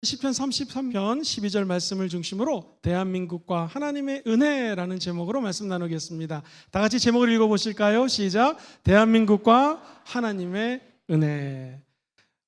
시편 33편 12절 말씀을 중심으로 대한민국과 하나님의 은혜라는 제목으로 말씀 나누겠습니다. 다 같이 제목을 읽어보실까요? 시작. 대한민국과 하나님의 은혜.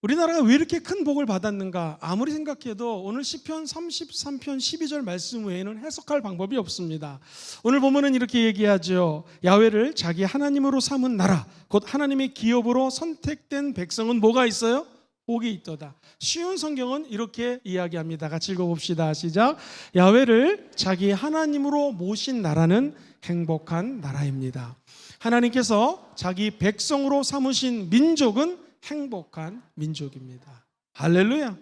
우리나라가 왜 이렇게 큰 복을 받았는가? 아무리 생각해도 오늘 시편 33편 12절 말씀 외에는 해석할 방법이 없습니다. 오늘 보면은 이렇게 얘기하죠. 야훼를 자기 하나님으로 삼은 나라, 곧 하나님의 기업으로 선택된 백성은 뭐가 있어요? 복이 있도다. 쉬운 성경은 이렇게 이야기합니다. 같이 읽어봅시다. 시작. 야훼를 자기 하나님으로 모신 나라는 행복한 나라입니다. 하나님께서 자기 백성으로 삼으신 민족은 행복한 민족입니다. 할렐루야.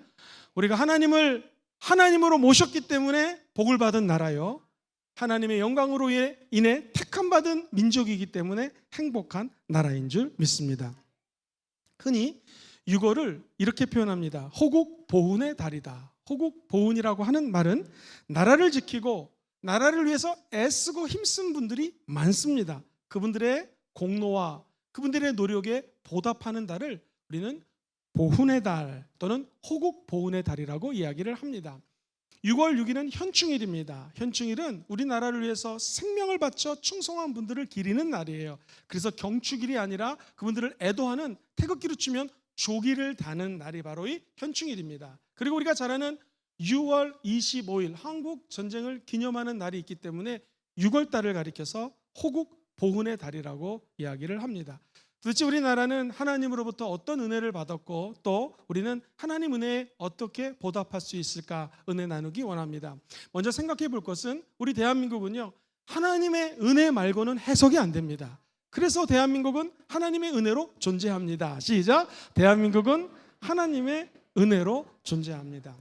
우리가 하나님을 하나님으로 모셨기 때문에 복을 받은 나라요, 하나님의 영광으로 인해 택함 받은 민족이기 때문에 행복한 나라인 줄 믿습니다. 흔히 유거를 이렇게 표현합니다. 호국 보훈의 달이다. 호국 보훈이라고 하는 말은 나라를 지키고 나라를 위해서 애쓰고 힘쓴 분들이 많습니다. 그분들의 공로와 그분들의 노력에 보답하는 달을 우리는 보훈의 달 또는 호국 보훈의 달이라고 이야기를 합니다. 6월 6일은 현충일입니다. 현충일은 우리나라를 위해서 생명을 바쳐 충성한 분들을 기리는 날이에요. 그래서 경축일이 아니라 그분들을 애도하는 태극기로 치면 조기를 다는 날이 바로 이 현충일입니다. 그리고 우리가 잘 아는 6월 25일 한국 전쟁을 기념하는 날이 있기 때문에 6월 달을 가리켜서 호국 보훈의 달이라고 이야기를 합니다. 도대체 우리나라는 하나님으로부터 어떤 은혜를 받았고 또 우리는 하나님 은혜에 어떻게 보답할 수 있을까 은혜 나누기 원합니다. 먼저 생각해 볼 것은 우리 대한민국은요, 하나님의 은혜 말고는 해석이 안 됩니다. 그래서 대한민국은 하나님의 은혜로 존재합니다. 시작. 대한민국은 하나님의 은혜로 존재합니다.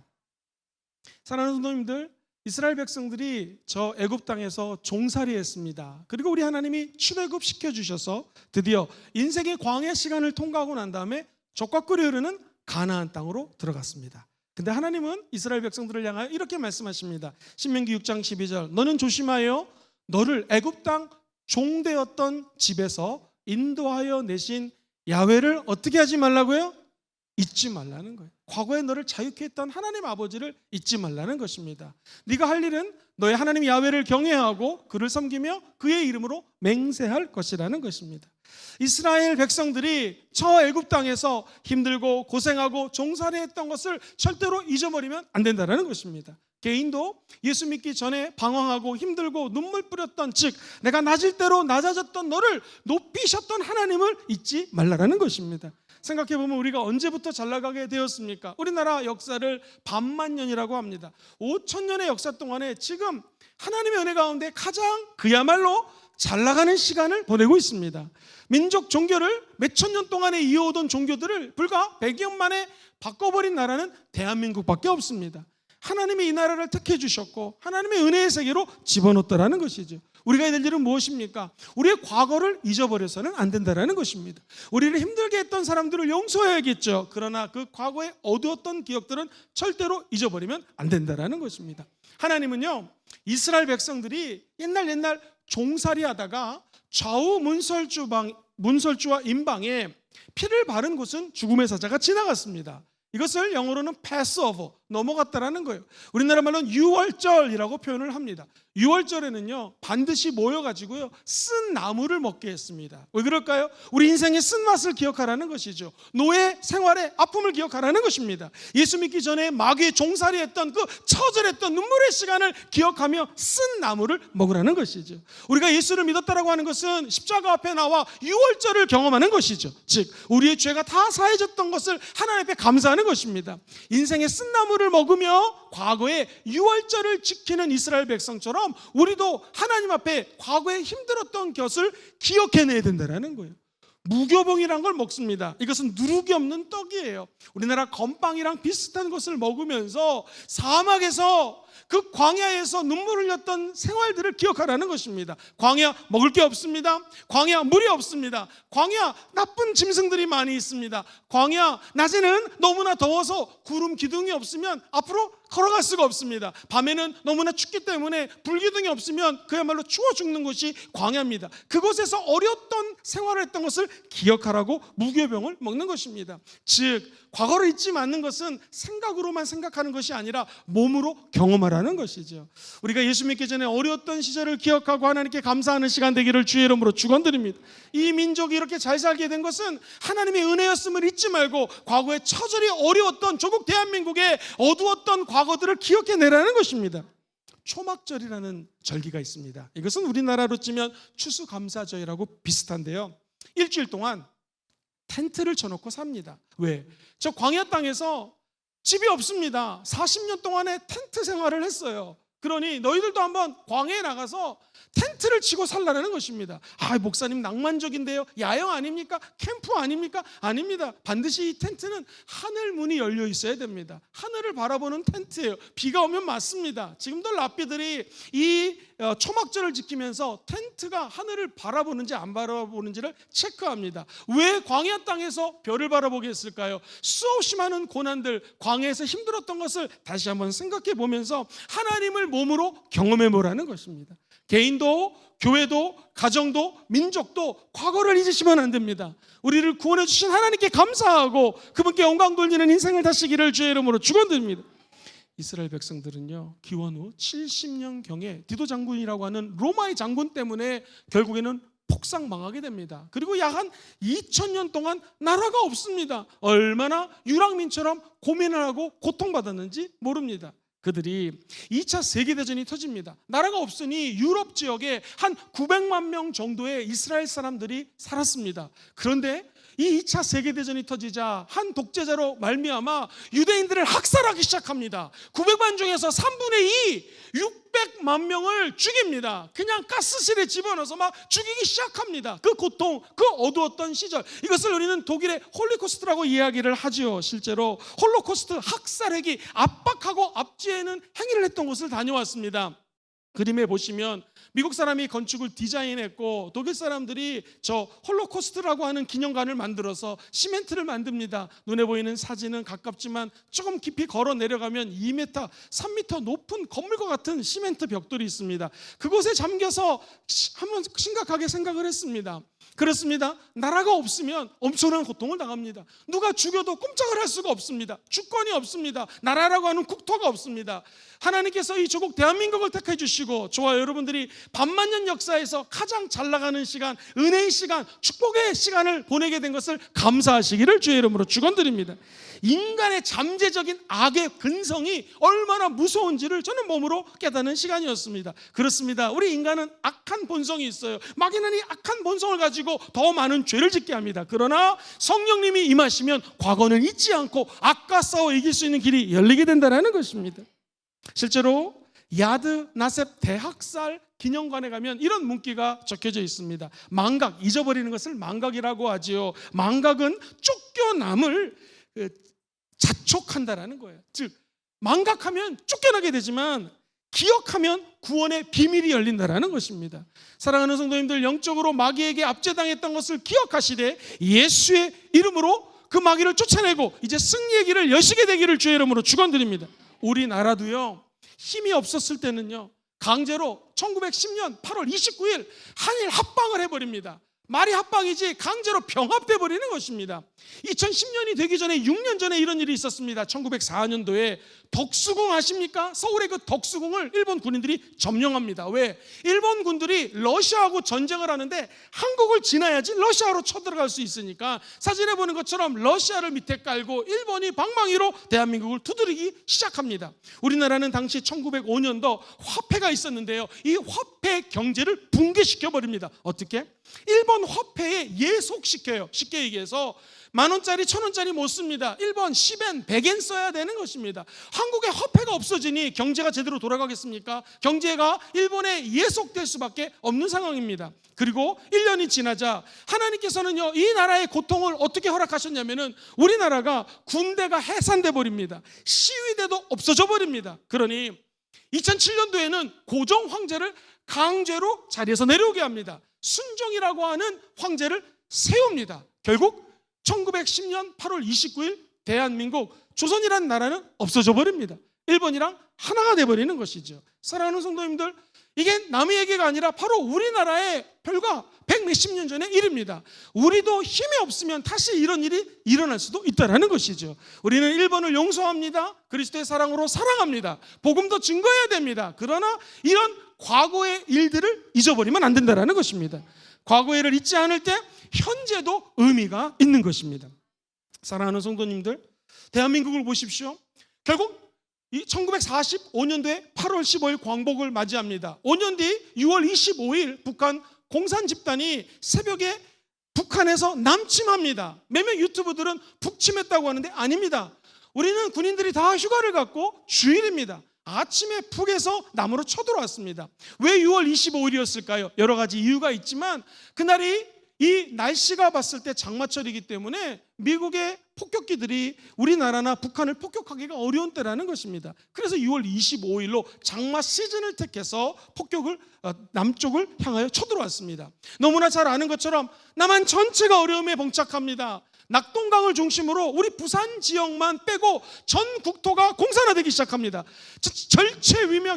사랑하는 성도님들, 이스라엘 백성들이 저 애굽 땅에서 종살이했습니다. 그리고 우리 하나님이 출애굽 시켜주셔서 드디어 인생의 광야 시간을 통과하고 난 다음에 젖과 꿀이 흐르는 가나안 땅으로 들어갔습니다. 근데 하나님은 이스라엘 백성들을 향하여 이렇게 말씀하십니다. 신명기 6장 12절. 너는 조심하여 너를 애굽 땅 종되었던 집에서 인도하여 내신 야훼를 어떻게 하지 말라고요? 잊지 말라는 거예요. 과거에 너를 자유케 했던 하나님 아버지를 잊지 말라는 것입니다. 네가 할 일은 너의 하나님 야훼를 경외하고 그를 섬기며 그의 이름으로 맹세할 것이라는 것입니다. 이스라엘 백성들이 저 애굽 땅에서 힘들고 고생하고 종살이했던 것을 절대로 잊어버리면 안 된다는 것입니다. 개인도 예수 믿기 전에 방황하고 힘들고 눈물 뿌렸던, 즉 내가 낮을 대로 낮아졌던 너를 높이셨던 하나님을 잊지 말라는 것입니다. 생각해보면 우리가 언제부터 잘 나가게 되었습니까? 우리나라 역사를 반만년이라고 합니다. 5천년의 역사 동안에 지금 하나님의 은혜 가운데 가장 그야말로 잘 나가는 시간을 보내고 있습니다. 민족 종교를 몇천 년 동안에 이어오던 종교들을 불과 100년 만에 바꿔버린 나라는 대한민국밖에 없습니다. 하나님이 이 나라를 택해 주셨고 하나님의 은혜의 세계로 집어넣었다라는 것이죠. 우리가 해야 될 일은 무엇입니까? 우리의 과거를 잊어버려서는 안 된다는 것입니다. 우리를 힘들게 했던 사람들을 용서해야겠죠. 그러나 그 과거에 어두웠던 기억들은 절대로 잊어버리면 안 된다는 것입니다. 하나님은요, 이스라엘 백성들이 옛날 종살이 하다가 좌우 문설주와 임방에 피를 바른 곳은 죽음의 사자가 지나갔습니다. 이것을 영어로는 pass over, 넘어갔다라는 거예요. 우리나라 말로는 유월절이라고 표현을 합니다. 유월절에는요, 반드시 모여가지고요, 쓴 나무를 먹게 했습니다. 왜 그럴까요? 우리 인생의 쓴맛을 기억하라는 것이죠. 노예 생활의 아픔을 기억하라는 것입니다. 예수 믿기 전에 마귀의 종살이했던 그 처절했던 눈물의 시간을 기억하며 쓴 나무를 먹으라는 것이죠. 우리가 예수를 믿었다라고 하는 것은 십자가 앞에 나와 유월절을 경험하는 것이죠. 즉 우리의 죄가 다 사해졌던 것을 하나님 앞에 감사하는 것입니다. 인생의 쓴 나무를 먹으며 과거의 유월절을 지키는 이스라엘 백성처럼 우리도 하나님 앞에 과거에 힘들었던 것을 기억해내야 된다는 거예요. 무교봉이란 걸 먹습니다. 이것은 누룩이 없는 떡이에요. 우리나라 건빵이랑 비슷한 것을 먹으면서 사막에서 그 광야에서 눈물 흘렸던 생활들을 기억하라는 것입니다. 광야 먹을 게 없습니다. 광야 물이 없습니다. 광야 나쁜 짐승들이 많이 있습니다. 광야 낮에는 너무나 더워서 구름 기둥이 없으면 앞으로 걸어갈 수가 없습니다. 밤에는 너무나 춥기 때문에 불기둥이 없으면 그야말로 추워 죽는 곳이 광야입니다. 그곳에서 어려웠던 생활을 했던 것을 기억하라고 무교병을 먹는 것입니다. 즉 과거를 잊지 않는 것은 생각으로만 생각하는 것이 아니라 몸으로 경험하라는 것이죠. 우리가 예수 믿기 전에 어려웠던 시절을 기억하고 하나님께 감사하는 시간 되기를 주의 이름으로 축원드립니다. 이 민족이 이렇게 잘 살게 된 것은 하나님의 은혜였음을 잊지 말고 과거에 처절히 어려웠던 조국 대한민국의 어두웠던 과거들을 기억해내라는 것입니다. 초막절이라는 절기가 있습니다. 이것은 우리나라로 치면 추수감사절이라고 비슷한데요, 일주일 동안 텐트를 쳐놓고 삽니다. 왜? 저 광야 땅에서 집이 없습니다. 40년 동안의 텐트 생활을 했어요. 그러니 너희들도 한번 광야에 나가서 텐트를 치고 살라는 것입니다. 목사님 낭만적인데요, 야영 아닙니까? 캠프 아닙니까? 아닙니다. 반드시 이 텐트는 하늘 문이 열려 있어야 됩니다. 하늘을 바라보는 텐트예요. 비가 오면 맞습니다. 지금도 랍비들이 이 초막절을 지키면서 텐트가 하늘을 바라보는지 안 바라보는지를 체크합니다. 왜 광야 땅에서 별을 바라보게 했을까요? 수없이 많은 고난들, 광야에서 힘들었던 것을 다시 한번 생각해 보면서 하나님을 몸으로 경험해 보라는 것입니다. 개인도, 교회도, 가정도, 민족도 과거를 잊으시면 안 됩니다. 우리를 구원해 주신 하나님께 감사하고 그분께 영광 돌리는 인생을 다시기를 주의 이름으로 축원드립니다. 이스라엘 백성들은요, 기원 후 70년경에 디도 장군이라고 하는 로마의 장군 때문에 결국에는 폭삭 망하게 됩니다. 그리고 약 한 2000년 동안 나라가 없습니다. 얼마나 유랑민처럼 고민을 하고 고통받았는지 모릅니다. 그들이 2차 세계대전이 터집니다. 나라가 없으니 유럽 지역에 한 900만 명 정도의 이스라엘 사람들이 살았습니다. 그런데 이 2차 세계대전이 터지자 한 독재자로 말미암아 유대인들을 학살하기 시작합니다. 900만 중에서 3분의 2, 600만 명을 죽입니다. 그냥 가스실에 집어넣어서 막 죽이기 시작합니다. 그 고통, 그 어두웠던 시절, 이것을 우리는 독일의 홀리코스트라고 이야기를 하지요. 실제로 홀로코스트 학살핵이 압박하고 압제하는 행위를 했던 곳을 다녀왔습니다. 그림에 보시면 미국 사람이 건축을 디자인했고 독일 사람들이 저 홀로코스트라고 하는 기념관을 만들어서 시멘트를 만듭니다. 눈에 보이는 사진은 가깝지만 조금 깊이 걸어 내려가면 2m, 3m 높은 건물과 같은 시멘트 벽돌이 있습니다. 그곳에 잠겨서 한번 심각하게 생각을 했습니다. 그렇습니다. 나라가 없으면 엄청난 고통을 당합니다. 누가 죽여도 꼼짝을 할 수가 없습니다. 주권이 없습니다. 나라라고 하는 국토가 없습니다. 하나님께서 이 조국 대한민국을 택해 주시고 저와 여러분들이 반만년 역사에서 가장 잘 나가는 시간, 은혜의 시간, 축복의 시간을 보내게 된 것을 감사하시기를 주의 이름으로 축원드립니다. 인간의 잠재적인 악의 근성이 얼마나 무서운지를 저는 몸으로 깨닫는 시간이었습니다. 그렇습니다. 우리 인간은 악한 본성이 있어요. 마귀는 이 악한 본성을 가지고 더 많은 죄를 짓게 합니다. 그러나 성령님이 임하시면 과거는 잊지 않고 악과 싸워 이길 수 있는 길이 열리게 된다는 것입니다. 실제로 야드 나셉 대학살 기념관에 가면 이런 문구가 적혀져 있습니다. 망각, 잊어버리는 것을 망각이라고 하지요. 망각은 쫓겨남을 자촉한다라는 거예요. 즉 망각하면 쫓겨나게 되지만 기억하면 구원의 비밀이 열린다라는 것입니다. 사랑하는 성도님들, 영적으로 마귀에게 압제당했던 것을 기억하시되 예수의 이름으로 그 마귀를 쫓아내고 이제 승리의 길을 여시게 되기를 주의 이름으로 축원드립니다. 우리나라도요, 힘이 없었을 때는요, 강제로 1910년 8월 29일 한일 합방을 해버립니다. 말이 합방이지 강제로 병합돼 버리는 것입니다. 2010년이 되기 전에 6년 전에 이런 일이 있었습니다. 1904년도에 덕수궁 아십니까? 서울의 그 덕수궁을 일본 군인들이 점령합니다. 왜? 일본 군들이 러시아하고 전쟁을 하는데 한국을 지나야지 러시아로 쳐들어갈 수 있으니까 사진에 보는 것처럼 러시아를 밑에 깔고 일본이 방망이로 대한민국을 두드리기 시작합니다. 우리나라는 당시 1905년도 화폐가 있었는데요, 이 화폐 경제를 붕괴시켜 버립니다. 어떻게? 일본 화폐에 예속시켜요. 쉽게 얘기해서 10,000원짜리 1,000원짜리 못 씁니다. 1번 10엔 100엔 써야 되는 것입니다. 한국의 화폐가 없어지니 경제가 제대로 돌아가겠습니까? 경제가 일본에 예속될 수밖에 없는 상황입니다. 그리고 1년이 지나자 하나님께서는요, 이 나라의 고통을 어떻게 허락하셨냐면은 우리나라가 군대가 해산돼 버립니다. 시위대도 없어져 버립니다. 그러니 2007년도에는 고종 황제를 강제로 자리에서 내려오게 합니다. 순종이라고 하는 황제를 세웁니다. 결국 1910년 8월 29일 대한민국, 조선이라는 나라는 없어져 버립니다. 일본이랑 하나가 돼버리는 것이죠. 사랑하는 성도님들, 이게 남의 얘기가 아니라 바로 우리나라의 별과 백몇십 년 전의 일입니다. 우리도 힘이 없으면 다시 이런 일이 일어날 수도 있다는 것이죠. 우리는 일본을 용서합니다. 그리스도의 사랑으로 사랑합니다. 복음도 증거해야 됩니다. 그러나 이런 과거의 일들을 잊어버리면 안 된다는 것입니다. 과거의 일을 잊지 않을 때 현재도 의미가 있는 것입니다. 사랑하는 성도님들, 대한민국을 보십시오. 결국 1945년도에 8월 15일 광복을 맞이합니다. 5년 뒤 6월 25일 북한 공산 집단이 새벽에 북한에서 남침합니다. 몇몇 유튜브들은 북침했다고 하는데 아닙니다. 우리는 군인들이 다 휴가를 갖고 주일입니다. 아침에 북에서 남으로 쳐들어왔습니다. 왜 6월 25일이었을까요? 여러 가지 이유가 있지만 그날이 이 날씨가 봤을 때 장마철이기 때문에 미국의 폭격기들이 우리나라나 북한을 폭격하기가 어려운 때라는 것입니다. 그래서 6월 25일로 장마 시즌을 택해서 폭격을 남쪽을 향하여 쳐들어왔습니다. 너무나 잘 아는 것처럼 남한 전체가 어려움에 봉착합니다. 낙동강을 중심으로 우리 부산 지역만 빼고 전 국토가 공산화되기 시작합니다.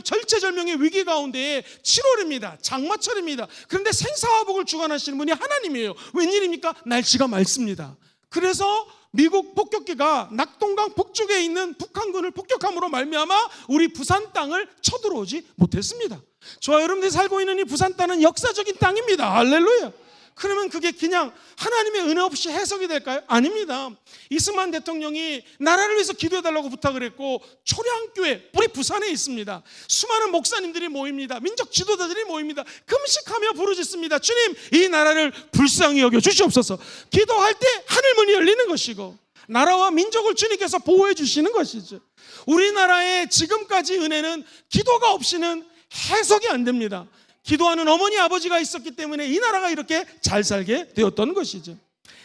절체절명의 위기 가운데에 7월입니다. 장마철입니다. 그런데 생사화복을 주관하시는 분이 하나님이에요. 웬일입니까? 날씨가 맑습니다. 그래서 미국 폭격기가 낙동강 북쪽에 있는 북한군을 폭격함으로 말미암아 우리 부산 땅을 쳐들어오지 못했습니다. 저와 여러분들이 살고 있는 이 부산 땅은 역사적인 땅입니다. 할렐루야. 그러면 그게 그냥 하나님의 은혜 없이 해석이 될까요? 아닙니다. 이승만 대통령이 나라를 위해서 기도해달라고 부탁을 했고 초량교회 우리 부산에 있습니다. 수많은 목사님들이 모입니다. 민족 지도자들이 모입니다. 금식하며 부르짖습니다. 주님, 이 나라를 불쌍히 여겨 주시옵소서. 기도할 때 하늘문이 열리는 것이고 나라와 민족을 주님께서 보호해 주시는 것이죠. 우리나라의 지금까지 은혜는 기도가 없이는 해석이 안 됩니다. 기도하는 어머니 아버지가 있었기 때문에 이 나라가 이렇게 잘 살게 되었던 것이죠.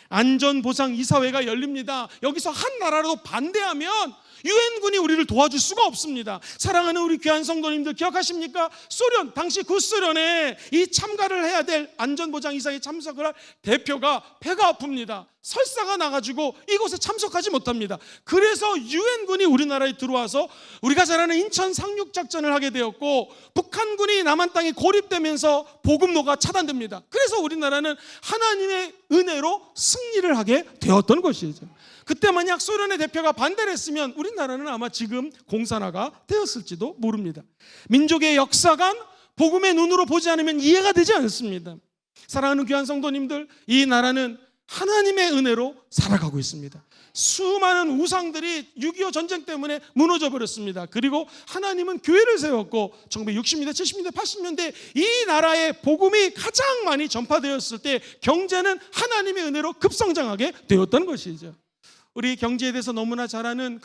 안전보장이사회가 열립니다. 여기서 한 나라라도 반대하면 유엔군이 우리를 도와줄 수가 없습니다. 사랑하는 우리 귀한 성도님들 기억하십니까? 소련, 당시 구소련에 이 참가를 해야 될 안전보장이사회에 참석을 할 대표가 배가 아픕니다. 설사가 나가지고 이곳에 참석하지 못합니다. 그래서 유엔군이 우리나라에 들어와서 우리가 잘 아는 인천 상륙작전을 하게 되었고 북한군이 남한 땅에 고립되면서 보급로가 차단됩니다. 그래서 우리나라는 하나님의 은혜로 승리를 하게 되었던 것이죠. 그때 만약 소련의 대표가 반대를 했으면 우리나라는 아마 지금 공산화가 되었을지도 모릅니다. 민족의 역사관 복음의 눈으로 보지 않으면 이해가 되지 않습니다. 사랑하는 귀한 성도님들, 이 나라는 하나님의 은혜로 살아가고 있습니다. 수많은 우상들이 6.25 전쟁 때문에 무너져 버렸습니다. 그리고 하나님은 교회를 세웠고 1960년대, 70년대, 80년대 이 나라의 복음이 가장 많이 전파되었을 때 경제는 하나님의 은혜로 급성장하게 되었던 것이죠. 우리 경제에 대해서 너무나 잘 아는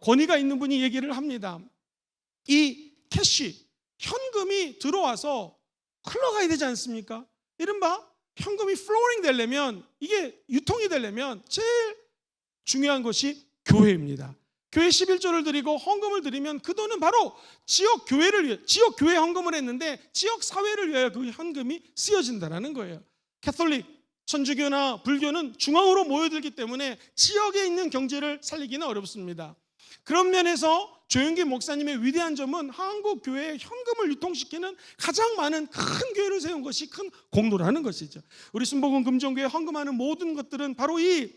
권위가 있는 분이 얘기를 합니다. 이 캐시, 현금이 들어와서 흘러가야 되지 않습니까? 이른바 현금이 플로링 되려면, 이게 유통이 되려면 제일 중요한 것이 교회입니다. 교회 11조를 드리고 헌금을 드리면 그 돈은 바로 지역 교회를 위해, 지역 교회 헌금을 했는데 지역 사회를 위하여 그 현금이 쓰여진다는 거예요. 캐톨릭, 천주교나 불교는 중앙으로 모여들기 때문에 지역에 있는 경제를 살리기는 어렵습니다. 그런 면에서 조영기 목사님의 위대한 점은 한국 교회에 현금을 유통시키는 가장 많은 큰 교회를 세운 것이 큰 공로라는 것이죠. 우리 순복음 금종교회 헌금하는 모든 것들은 바로 이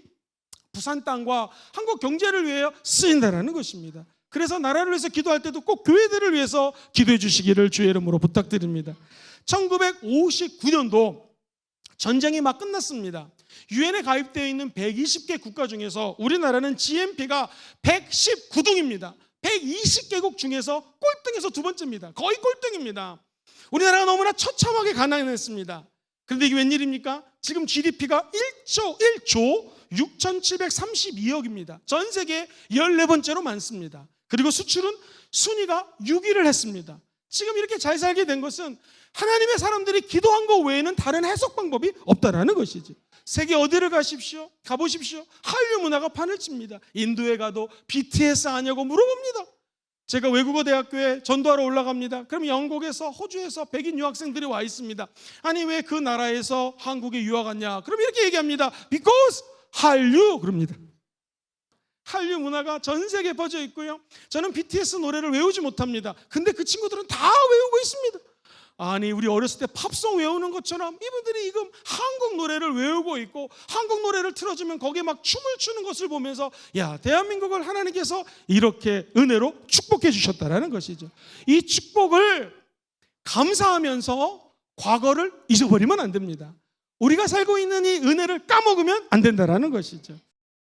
부산 땅과 한국 경제를 위해 쓰인다는 것입니다. 그래서 나라를 위해서 기도할 때도 꼭 교회들을 위해서 기도해 주시기를 주의 이름으로 부탁드립니다. 1959년도 전쟁이 막 끝났습니다. 유엔에 가입되어 있는 120개 국가 중에서 우리나라는 GNP가 119등입니다. 120개국 중에서 꼴등에서 두 번째입니다. 거의 꼴등입니다. 우리나라가 너무나 처참하게 가난했습니다. 그런데 이게 웬일입니까? 지금 GDP가 1조 6,732억입니다. 전 세계 14번째로 많습니다. 그리고 수출은 순위가 6위를 했습니다. 지금 이렇게 잘 살게 된 것은 하나님의 사람들이 기도한 것 외에는 다른 해석 방법이 없다라는 것이지. 세계 어디를 가보십시오. 한류 문화가 판을 칩니다. 인도에 가도 BTS 아냐고 물어봅니다. 제가 외국어 대학교에 전도하러 올라갑니다. 그럼 영국에서, 호주에서 백인 유학생들이 와 있습니다. 아니 왜 그 나라에서 한국에 유학 왔냐? 그럼 이렇게 얘기합니다. Because 한류 그럽니다. 한류 문화가 전 세계에 퍼져 있고요. 저는 BTS 노래를 외우지 못합니다. 근데 그 친구들은 다 외우고 있습니다. 아니, 우리 어렸을 때 팝송 외우는 것처럼 이분들이 지금 한국 노래를 외우고 있고, 한국 노래를 틀어주면 거기에 막 춤을 추는 것을 보면서, 야, 대한민국을 하나님께서 이렇게 은혜로 축복해 주셨다라는 것이죠. 이 축복을 감사하면서 과거를 잊어버리면 안 됩니다. 우리가 살고 있는 이 은혜를 까먹으면 안 된다라는 것이죠.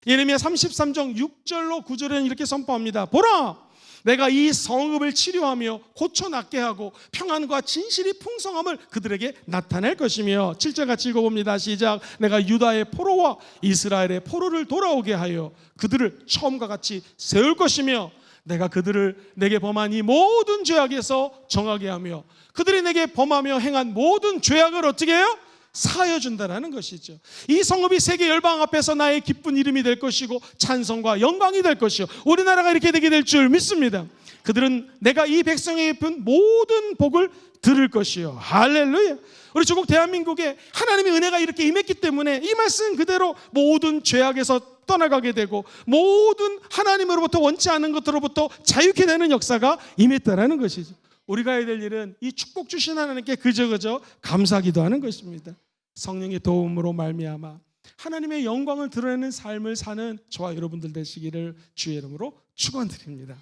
예레미야 33장 6절로 9절에는 이렇게 선포합니다. 보라, 내가 이 성읍을 치료하며 고쳐 낫게 하고 평안과 진실이 풍성함을 그들에게 나타낼 것이며, 7절 같이 읽어봅니다. 시작. 내가 유다의 포로와 이스라엘의 포로를 돌아오게 하여 그들을 처음과 같이 세울 것이며, 내가 그들을 내게 범한 이 모든 죄악에서 정하게 하며 그들이 내게 범하며 행한 모든 죄악을 어떻게 해요? 사하여 준다라는 것이죠. 이 성읍이 세계 열방 앞에서 나의 기쁜 이름이 될 것이고 찬송과 영광이 될 것이요, 우리나라가 이렇게 되게 될 줄 믿습니다. 그들은 내가 이 백성에게 푼 모든 복을 들을 것이요. 할렐루야. 우리 조국 대한민국에 하나님의 은혜가 이렇게 임했기 때문에 이 말씀 그대로 모든 죄악에서 떠나가게 되고 모든 하나님으로부터 원치 않은 것들로부터 자유케 되는 역사가 임했다라는 것이죠. 우리가 해야 될 일은 이 축복 주신 하나님께 그저 감사하기도 하는 것입니다. 성령의 도움으로 말미암아 하나님의 영광을 드러내는 삶을 사는 저와 여러분들 되시기를 주의 이름으로 축원드립니다.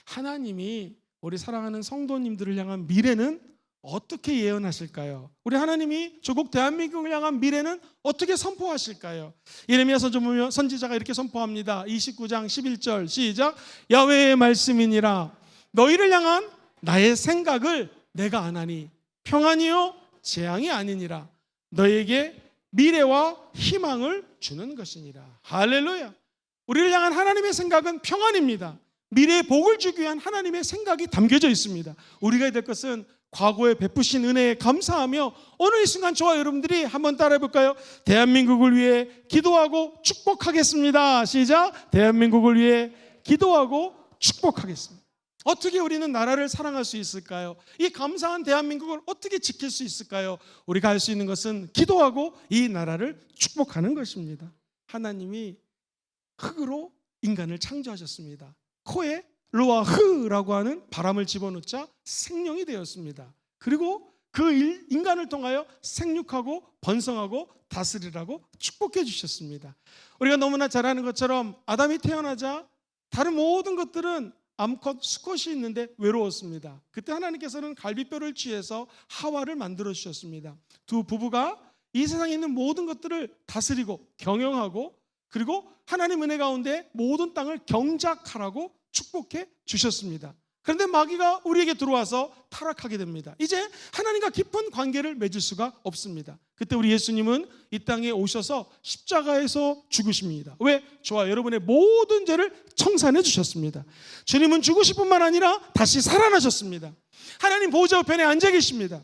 하나님이 우리 사랑하는 성도님들을 향한 미래는 어떻게 예언하실까요? 우리 하나님이 조국 대한민국을 향한 미래는 어떻게 선포하실까요? 예레미야 선지자가 이렇게 선포합니다. 29장 11절 시작. 야훼의 말씀이니라. 너희를 향한 나의 생각을 내가 아나니 평안이요 재앙이 아니니라. 너에게 미래와 희망을 주는 것이니라. 할렐루야. 우리를 향한 하나님의 생각은 평안입니다. 미래의 복을 주기 위한 하나님의 생각이 담겨져 있습니다. 우리가 해야 될 것은 과거에 베푸신 은혜에 감사하며 오늘 이 순간 저와 여러분들이 한번 따라해 볼까요? 대한민국을 위해 기도하고 축복하겠습니다. 시작. 대한민국을 위해 기도하고 축복하겠습니다. 어떻게 우리는 나라를 사랑할 수 있을까요? 이 감사한 대한민국을 어떻게 지킬 수 있을까요? 우리가 할 수 있는 것은 기도하고 이 나라를 축복하는 것입니다. 하나님이 흙으로 인간을 창조하셨습니다. 코에 루아흐라고 하는 바람을 집어넣자 생명이 되었습니다. 그리고 그 인간을 통하여 생육하고 번성하고 다스리라고 축복해 주셨습니다. 우리가 너무나 잘 아는 것처럼 아담이 태어나자 다른 모든 것들은 암컷 수컷이 있는데 외로웠습니다. 그때 하나님께서는 갈비뼈를 취해서 하와를 만들어 주셨습니다. 두 부부가 이 세상에 있는 모든 것들을 다스리고 경영하고, 그리고 하나님 은혜 가운데 모든 땅을 경작하라고 축복해 주셨습니다. 그런데 마귀가 우리에게 들어와서 타락하게 됩니다. 이제 하나님과 깊은 관계를 맺을 수가 없습니다. 그때 우리 예수님은 이 땅에 오셔서 십자가에서 죽으십니다. 왜? 저와 여러분의 모든 죄를 청산해 주셨습니다. 주님은 죽으실 뿐만 아니라 다시 살아나셨습니다. 하나님 보좌 우편에 앉아 계십니다.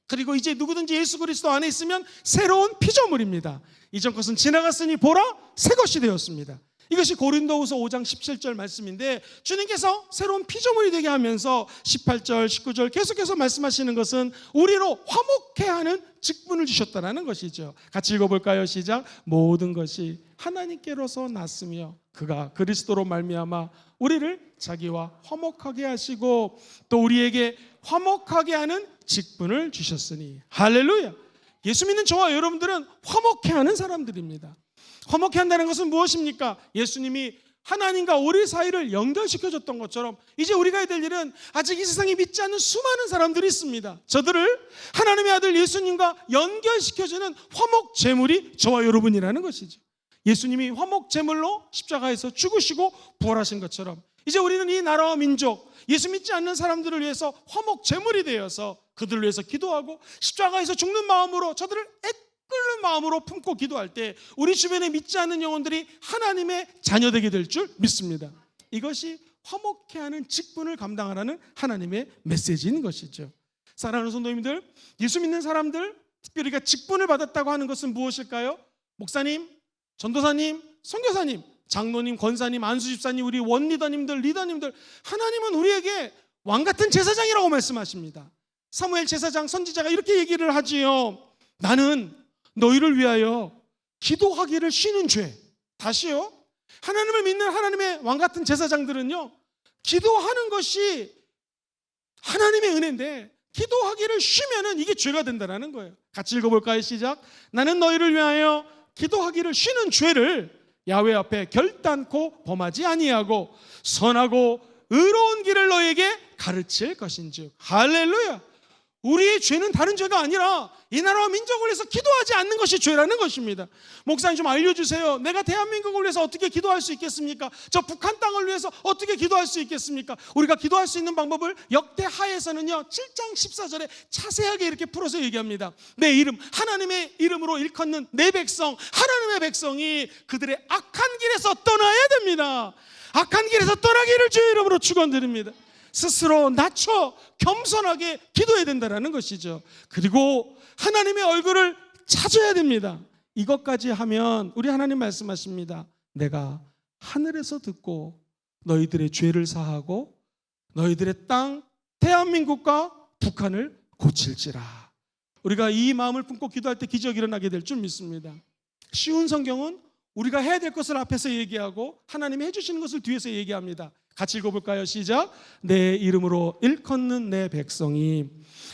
그리고 이제 누구든지 예수 그리스도 안에 있으면 새로운 피조물입니다. 이전 것은 지나갔으니 보라 새 것이 되었습니다. 이것이 고린도후서 5장 17절 말씀인데, 주님께서 새로운 피조물이 되게 하면서 18절 19절 계속해서 말씀하시는 것은 우리로 화목해 하는 직분을 주셨다는 것이죠. 같이 읽어볼까요? 시작. 모든 것이 하나님께로서 났으며 그가 그리스도로 말미암아 우리를 자기와 화목하게 하시고 또 우리에게 화목하게 하는 직분을 주셨으니. 할렐루야. 예수 믿는 저와 여러분들은 화목해 하는 사람들입니다. 화목해 한다는 것은 무엇입니까? 예수님이 하나님과 우리 사이를 연결시켜줬던 것처럼 이제 우리가 해야 될 일은, 아직 이 세상에 믿지 않는 수많은 사람들이 있습니다. 저들을 하나님의 아들 예수님과 연결시켜주는 화목 제물이 저와 여러분이라는 것이죠. 예수님이 화목 제물로 십자가에서 죽으시고 부활하신 것처럼 이제 우리는 이 나라와 민족, 예수 믿지 않는 사람들을 위해서 화목 제물이 되어서 그들을 위해서 기도하고 십자가에서 죽는 마음으로 저들을 끓는 마음으로 품고 기도할 때 우리 주변에 믿지 않는 영혼들이 하나님의 자녀되게 될 줄 믿습니다. 이것이 화목해 하는 직분을 감당하라는 하나님의 메시지인 것이죠. 사랑하는 성도님들, 예수 믿는 사람들, 특별히 우리가 직분을 받았다고 하는 것은 무엇일까요? 목사님, 전도사님, 선교사님, 장로님, 권사님, 안수집사님, 우리 원리더님들, 리더님들, 하나님은 우리에게 왕같은 제사장이라고 말씀하십니다. 사무엘 제사장, 선지자가 이렇게 얘기를 하지요. 나는 너희를 위하여 기도하기를 쉬는 죄. 다시요. 하나님을 믿는 하나님의 왕 같은 제사장들은요, 기도하는 것이 하나님의 은혜인데 기도하기를 쉬면은 이게 죄가 된다는 거예요. 같이 읽어볼까요? 시작. 나는 너희를 위하여 기도하기를 쉬는 죄를 야훼 앞에 결단코 범하지 아니하고 선하고 의로운 길을 너에게 가르칠 것인즉. 할렐루야. 우리의 죄는 다른 죄가 아니라 이 나라와 민족을 위해서 기도하지 않는 것이 죄라는 것입니다. 목사님 좀 알려주세요. 내가 대한민국을 위해서 어떻게 기도할 수 있겠습니까? 저 북한 땅을 위해서 어떻게 기도할 수 있겠습니까? 우리가 기도할 수 있는 방법을 역대하에서는요 7장 14절에 자세하게 이렇게 풀어서 얘기합니다. 내 이름, 하나님의 이름으로 일컫는 내 백성, 하나님의 백성이 그들의 악한 길에서 떠나야 됩니다. 악한 길에서 떠나기를 주의 이름으로 축원드립니다. 스스로 낮춰 겸손하게 기도해야 된다는 것이죠. 그리고 하나님의 얼굴을 찾아야 됩니다. 이것까지 하면 우리 하나님 말씀하십니다. 내가 하늘에서 듣고 너희들의 죄를 사하고 너희들의 땅 대한민국과 북한을 고칠지라. 우리가 이 마음을 품고 기도할 때 기적이 일어나게 될 줄 믿습니다. 쉬운 성경은 우리가 해야 될 것을 앞에서 얘기하고 하나님이 해주시는 것을 뒤에서 얘기합니다. 같이 읽어볼까요? 시작. 내 이름으로 일컫는 내 백성이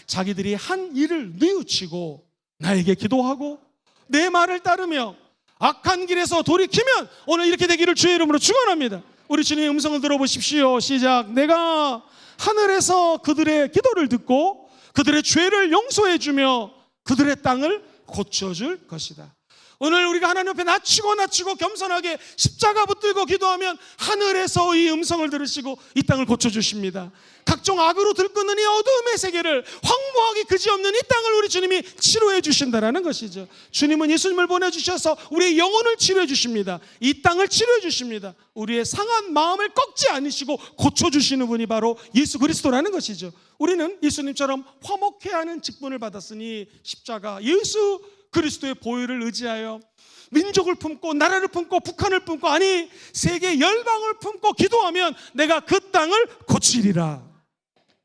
자기들이 한 일을 뉘우치고 나에게 기도하고 내 말을 따르며 악한 길에서 돌이키면 오늘 이렇게 되기를 주의 이름으로 축원합니다. 우리 주님의 음성을 들어보십시오. 시작. 내가 하늘에서 그들의 기도를 듣고 그들의 죄를 용서해 주며 그들의 땅을 고쳐줄 것이다. 오늘 우리가 하나님 앞에 낮추고 겸손하게 십자가 붙들고 기도하면 하늘에서 이 음성을 들으시고 이 땅을 고쳐주십니다. 각종 악으로 들끓는 이 어두움의 세계를 황무하기 그지없는 이 땅을 우리 주님이 치료해 주신다는 것이죠. 주님은 예수님을 보내주셔서 우리의 영혼을 치료해 주십니다. 이 땅을 치료해 주십니다. 우리의 상한 마음을 꺾지 않으시고 고쳐주시는 분이 바로 예수 그리스도라는 것이죠. 우리는 예수님처럼 화목해야 하는 직분을 받았으니 십자가 예수 그리스도의 보혈을 의지하여 민족을 품고 나라를 품고 북한을 품고 아니 세계 열방을 품고 기도하면 내가 그 땅을 고치리라.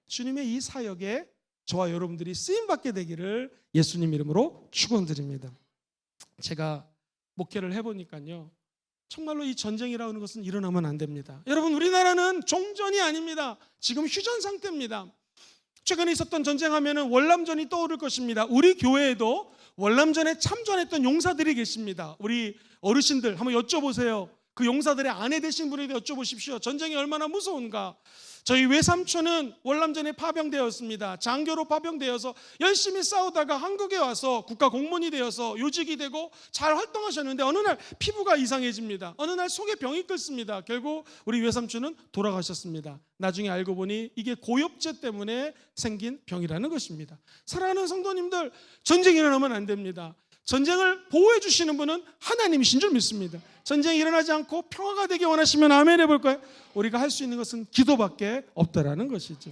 주님의 이 사역에 저와 여러분들이 쓰임받게 되기를 예수님 이름으로 축원드립니다. 제가 목회를 해보니까요 정말로 이 전쟁이라는 것은 일어나면 안 됩니다. 여러분 우리나라는 종전이 아닙니다. 지금 휴전 상태입니다. 최근에 있었던 전쟁하면은 월남전이 떠오를 것입니다. 우리 교회에도 월남전에 참전했던 용사들이 계십니다. 우리 어르신들 한번 여쭤보세요. 그 용사들의 아내 되신 분에게 여쭤보십시오. 전쟁이 얼마나 무서운가. 저희 외삼촌은 월남전에 파병되었습니다. 장교로 파병되어서 열심히 싸우다가 한국에 와서 국가 공무원이 되어서 요직이 되고 잘 활동하셨는데 어느 날 피부가 이상해집니다. 어느 날 속에 병이 끓습니다. 결국 우리 외삼촌은 돌아가셨습니다. 나중에 알고 보니 이게 고엽제 때문에 생긴 병이라는 것입니다. 사랑하는 성도님들, 전쟁이 일어나면 안 됩니다. 전쟁을 보호해 주시는 분은 하나님이신 줄 믿습니다. 전쟁이 일어나지 않고 평화가 되기 원하시면 아멘 해볼까요? 우리가 할 수 있는 것은 기도밖에 없다라는 것이죠.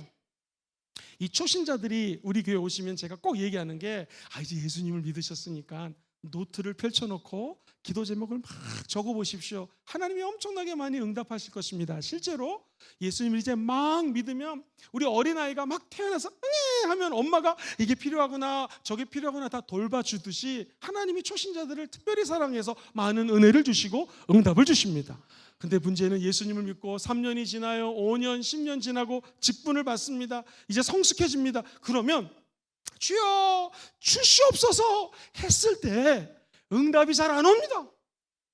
이 초신자들이 우리 교회 오시면 제가 꼭 얘기하는 게 이제 예수님을 믿으셨으니까 노트를 펼쳐놓고 기도 제목을 막 적어보십시오. 하나님이 엄청나게 많이 응답하실 것입니다. 실제로 예수님을 이제 막 믿으면 우리 어린아이가 막 태어나서 응애 하면 엄마가 이게 필요하구나 저게 필요하구나 다 돌봐주듯이 하나님이 초신자들을 특별히 사랑해서 많은 은혜를 주시고 응답을 주십니다. 근데 문제는 예수님을 믿고 3년이 지나요. 5년, 10년 지나고 직분을 받습니다. 이제 성숙해집니다. 그러면 주여 주시옵소서 했을 때 응답이 잘 안 옵니다.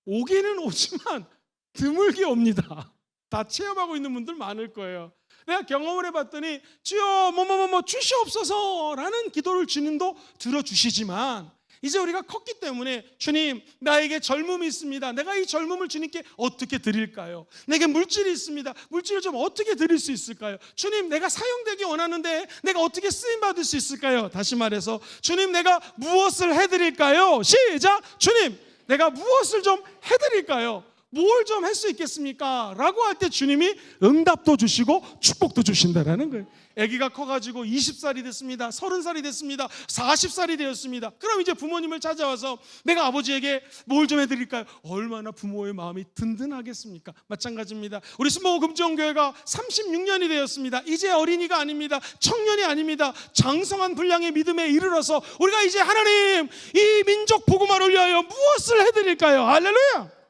오기는 오지만 드물게 옵니다. 다 체험하고 있는 분들 많을 거예요. 내가 경험을 해봤더니 주여 뭐뭐뭐뭐 주시옵소서라는 기도를 주님도 들어주시지만 이제 우리가 컸기 때문에 주님 나에게 젊음이 있습니다. 내가 이 젊음을 주님께 어떻게 드릴까요? 내게 물질이 있습니다. 물질을 좀 어떻게 드릴 수 있을까요? 주님 내가 사용되기 원하는데 내가 어떻게 쓰임받을 수 있을까요? 다시 말해서 주님 내가 무엇을 해드릴까요? 시작! 주님 내가 무엇을 좀 해드릴까요? 뭘 좀 할 수 있겠습니까? 라고 할 때 주님이 응답도 주시고 축복도 주신다라는 거예요. 아기가 커가지고 20살이 됐습니다. 30살이 됐습니다. 40살이 되었습니다. 그럼 이제 부모님을 찾아와서 내가 아버지에게 뭘 좀 해드릴까요? 얼마나 부모의 마음이 든든하겠습니까? 마찬가지입니다. 우리 스모 금정교회가 36년이 되었습니다. 이제 어린이가 아닙니다. 청년이 아닙니다. 장성한 분량의 믿음에 이르러서 우리가 이제 하나님 이 민족 복음화를 위하여 무엇을 해드릴까요? 할렐루야!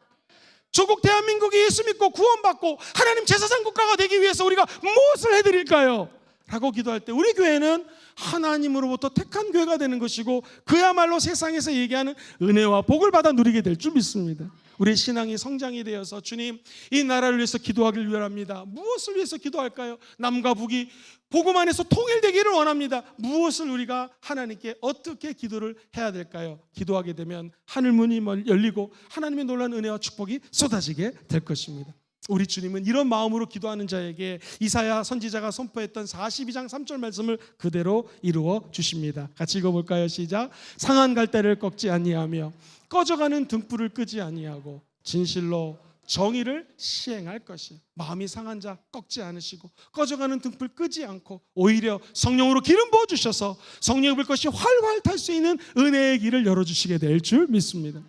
조국 대한민국이 예수 믿고 구원받고 하나님 제사장 국가가 되기 위해서 우리가 무엇을 해드릴까요? 라고 기도할 때 우리 교회는 하나님으로부터 택한 교회가 되는 것이고 그야말로 세상에서 얘기하는 은혜와 복을 받아 누리게 될 줄 믿습니다. 우리 신앙이 성장이 되어서 주님, 이 나라를 위해서 기도하기를 원합니다. 무엇을 위해서 기도할까요? 남과 북이 복음 안에서 통일되기를 원합니다. 무엇을 우리가 하나님께 어떻게 기도를 해야 될까요? 기도하게 되면 하늘 문이 열리고 하나님의 놀라운 은혜와 축복이 쏟아지게 될 것입니다. 우리 주님은 이런 마음으로 기도하는 자에게 이사야 선지자가 선포했던 42장 3절 말씀을 그대로 이루어 주십니다. 같이 읽어볼까요? 시작. 상한 갈대를 꺾지 아니하며 꺼져가는 등불을 끄지 아니하고 진실로 정의를 시행할 것이. 마음이 상한 자 꺾지 않으시고 꺼져가는 등불 끄지 않고 오히려 성령으로 기름 부어주셔서 성령의 불꽃이 활활 탈 수 있는 은혜의 길을 열어주시게 될 줄 믿습니다.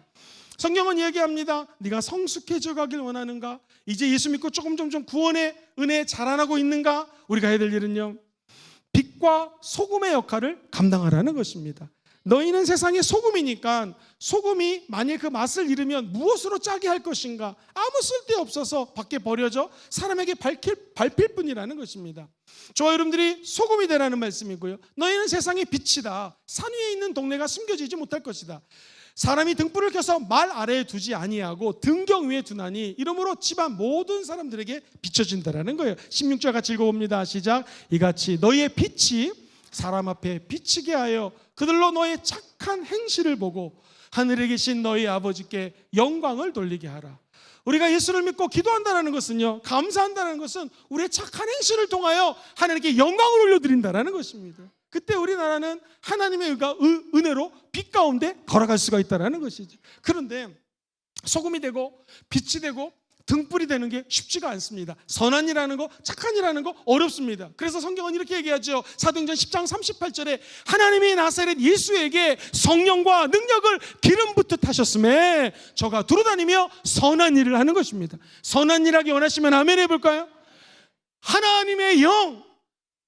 성경은 얘기합니다. 네가 성숙해져 가길 원하는가? 이제 예수 믿고 조금 구원의 은혜에 자라나고 있는가? 우리가 해야 될 일은요, 빛과 소금의 역할을 감당하라는 것입니다. 너희는 세상의 소금이니까 소금이 만일 그 맛을 잃으면 무엇으로 짜게 할 것인가? 아무 쓸데없어서 밖에 버려져 사람에게 밟힐 뿐이라는 것입니다. 저와 여러분들이 소금이 되라는 말씀이고요, 너희는 세상의 빛이다. 산 위에 있는 동네가 숨겨지지 못할 것이다. 사람이 등불을 켜서 말 아래에 두지 아니하고 등경 위에 두나니 이러므로 집안 모든 사람들에게 비춰진다라는 거예요. 16절 같이 읽어봅니다. 시작. 이같이 너희의 빛이 사람 앞에 비치게 하여 그들로 너의 착한 행실을 보고 하늘에 계신 너희 아버지께 영광을 돌리게 하라. 우리가 예수를 믿고 기도한다는 것은요, 감사한다는 것은 우리의 착한 행실을 통하여 하나님께 영광을 올려드린다는 것입니다. 그때 우리나라는 하나님의 은혜로 빛 가운데 걸어갈 수가 있다는 것이죠. 그런데 소금이 되고 빛이 되고 등불이 되는 게 쉽지가 않습니다. 선한이라는 거, 착한이라는 거 어렵습니다. 그래서 성경은 이렇게 얘기하죠. 사도행전 10장 38절에 하나님이 나사렛 예수에게 성령과 능력을 기름 붓듯 하셨음에 저가 두루다니며 선한 일을 하는 것입니다. 선한 일 하기 원하시면 아멘 해볼까요? 하나님의 영,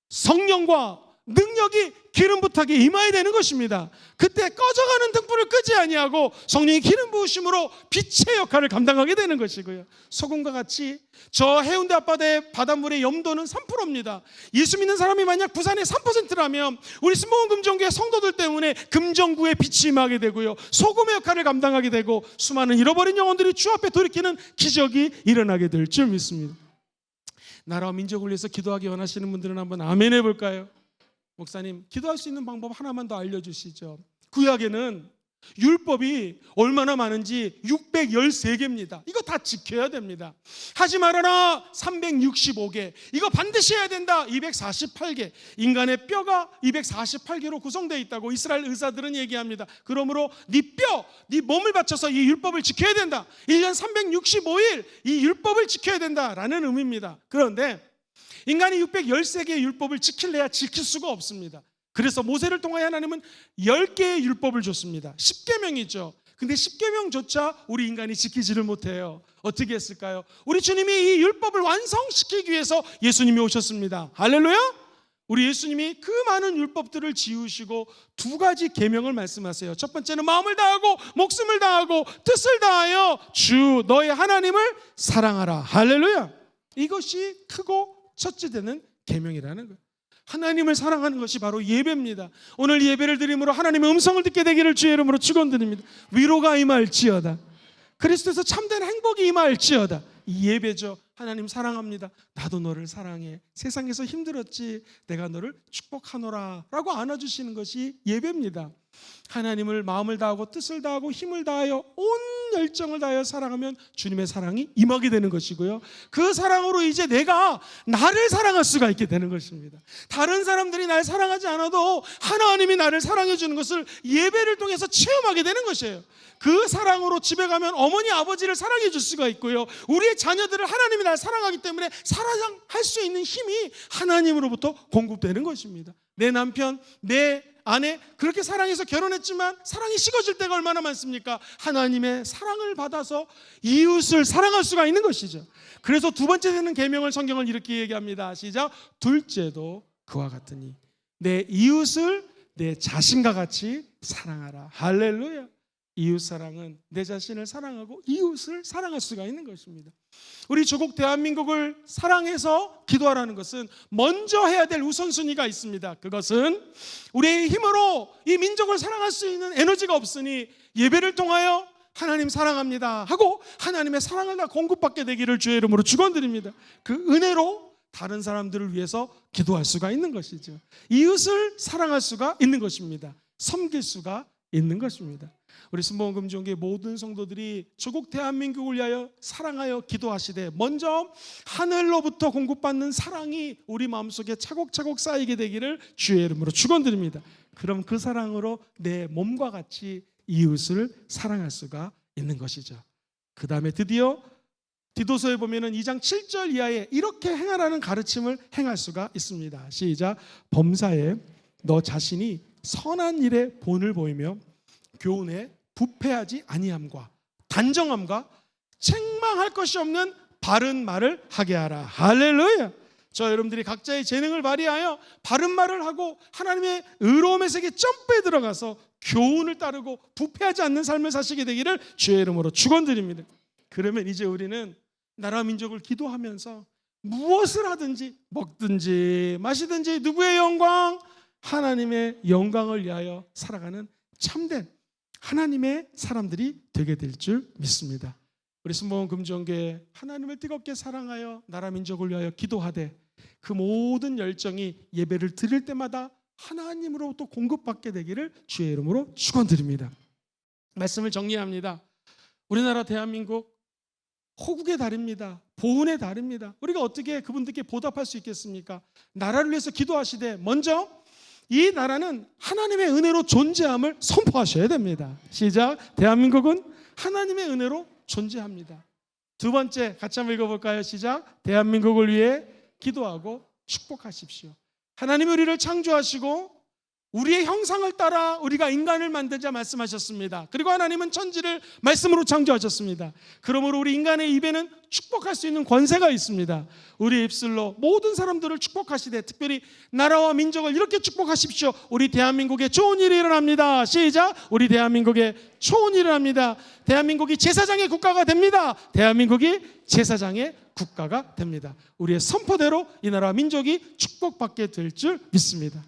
성령과 능력이 기름 부탁에 임하여야 되는 것입니다. 그때 꺼져가는 등불을 끄지 아니하고 성령이 기름 부으심으로 빛의 역할을 감당하게 되는 것이고요, 소금과 같이 저 해운대 앞바다의 바닷물의 염도는 3%입니다. 예수 믿는 사람이 만약 부산의 3%라면 우리 스모은 금정교회 성도들 때문에 금정구에 빛이 임하게 되고요, 소금의 역할을 감당하게 되고 수많은 잃어버린 영혼들이 주 앞에 돌이키는 기적이 일어나게 될 줄 믿습니다. 나라와 민족을 위해서 기도하기 원하시는 분들은 한번 아멘 해볼까요? 목사님, 기도할 수 있는 방법 하나만 더 알려주시죠. 구약에는 율법이 얼마나 많은지 613개입니다. 이거 다 지켜야 됩니다. 하지 말아라 365개, 이거 반드시 해야 된다 248개. 인간의 뼈가 248개로 구성되어 있다고 이스라엘 의사들은 얘기합니다. 그러므로 네 뼈, 네 몸을 바쳐서 이 율법을 지켜야 된다. 1년 365일 이 율법을 지켜야 된다라는 의미입니다. 그런데 인간이 613개의 율법을 지킬래야 지킬 수가 없습니다. 그래서 모세를 통하여 하나님은 10개의 율법을 줬습니다. 10계명이죠. 근데 10계명조차 우리 인간이 지키지를 못해요. 어떻게 했을까요? 우리 주님이 이 율법을 완성시키기 위해서 예수님이 오셨습니다. 할렐루야! 우리 예수님이 그 많은 율법들을 지우시고 두 가지 계명을 말씀하세요. 첫 번째는 마음을 다하고 목숨을 다하고 뜻을 다하여 주 너의 하나님을 사랑하라. 할렐루야! 이것이 크고 첫째 되는 계명이라는 거예요. 하나님을 사랑하는 것이 바로 예배입니다. 오늘 예배를 드림으로 하나님의 음성을 듣게 되기를 주의 이름으로 축원드립니다. 위로가 임할지어다. 그리스도에서 참된 행복이 임할지어다. 이 예배죠. 하나님 사랑합니다. 나도 너를 사랑해. 세상에서 힘들었지 내가 너를 축복하노라 라고 안아주시는 것이 예배입니다. 하나님을 마음을 다하고 뜻을 다하고 힘을 다하여 온 열정을 다하여 사랑하면 주님의 사랑이 임하게 되는 것이고요, 그 사랑으로 이제 내가 나를 사랑할 수가 있게 되는 것입니다. 다른 사람들이 날 사랑하지 않아도 하나님이 나를 사랑해 주는 것을 예배를 통해서 체험하게 되는 것이에요. 그 사랑으로 집에 가면 어머니 아버지를 사랑해 줄 수가 있고요, 우리의 자녀들을 하나님이 날 사랑하기 때문에 사랑할 수 있는 힘이 하나님으로부터 공급되는 것입니다. 내 남편, 내 아내 그렇게 사랑해서 결혼했지만 사랑이 식어질 때가 얼마나 많습니까? 하나님의 사랑을 받아서 이웃을 사랑할 수가 있는 것이죠. 그래서 두 번째 되는 계명을 성경은 이렇게 얘기합니다. 시작. 둘째도 그와 같으니 내 이웃을 내 자신과 같이 사랑하라. 할렐루야. 이웃사랑은 내 자신을 사랑하고 이웃을 사랑할 수가 있는 것입니다. 우리 조국 대한민국을 사랑해서 기도하라는 것은 먼저 해야 될 우선순위가 있습니다. 그것은 우리의 힘으로 이 민족을 사랑할 수 있는 에너지가 없으니 예배를 통하여 하나님 사랑합니다 하고 하나님의 사랑을 다 공급받게 되기를 주의 이름으로 축원드립니다. 그 은혜로 다른 사람들을 위해서 기도할 수가 있는 것이죠. 이웃을 사랑할 수가 있는 것입니다. 섬길 수가 있는 것입니다. 우리 순복음금종교의 모든 성도들이 조국 대한민국을 위하여 사랑하여 기도하시되 먼저 하늘로부터 공급받는 사랑이 우리 마음속에 차곡차곡 쌓이게 되기를 주의 이름으로 축원드립니다. 그럼 그 사랑으로 내 몸과 같이 이웃을 사랑할 수가 있는 것이죠. 그 다음에 드디어 디도서에 보면은 2장 7절 이하에 이렇게 행하라는 가르침을 행할 수가 있습니다. 시작. 범사에 너 자신이 선한 일에 본을 보이며 교훈에 부패하지 아니함과 단정함과 책망할 것이 없는 바른 말을 하게 하라. 할렐루야. 저 여러분들이 각자의 재능을 발휘하여 바른 말을 하고 하나님의 의로움의 세계 점프에 들어가서 교훈을 따르고 부패하지 않는 삶을 사시게 되기를 주의 이름으로 축원드립니다. 그러면 이제 우리는 나라 민족을 기도하면서 무엇을 하든지 먹든지 마시든지 누구의 영광? 하나님의 영광을 위하여 살아가는 참된 하나님의 사람들이 되게 될 줄 믿습니다. 우리 순복음금종교회 하나님을 뜨겁게 사랑하여 나라 민족을 위하여 기도하되 그 모든 열정이 예배를 드릴 때마다 하나님으로부터 공급받게 되기를 주의 이름으로 축원드립니다. 말씀을 정리합니다. 우리나라 대한민국 호국의 달입니다. 보훈의 달입니다. 우리가 어떻게 그분들께 보답할 수 있겠습니까? 나라를 위해서 기도하시되 먼저 이 나라는 하나님의 은혜로 존재함을 선포하셔야 됩니다. 시작. 대한민국은 하나님의 은혜로 존재합니다. 두 번째 같이 한번 읽어볼까요? 시작. 대한민국을 위해 기도하고 축복하십시오. 하나님이 우리를 창조하시고 우리의 형상을 따라 우리가 인간을 만들자 말씀하셨습니다. 그리고 하나님은 천지를 말씀으로 창조하셨습니다. 그러므로 우리 인간의 입에는 축복할 수 있는 권세가 있습니다. 우리 입술로 모든 사람들을 축복하시되 특별히 나라와 민족을 이렇게 축복하십시오. 우리 대한민국에 좋은 일이 일어납니다. 시작. 우리 대한민국에 좋은 일이 일어납니다. 대한민국이 제사장의 국가가 됩니다. 대한민국이 제사장의 국가가 됩니다. 우리의 선포대로 이 나라와 민족이 축복받게 될 줄 믿습니다.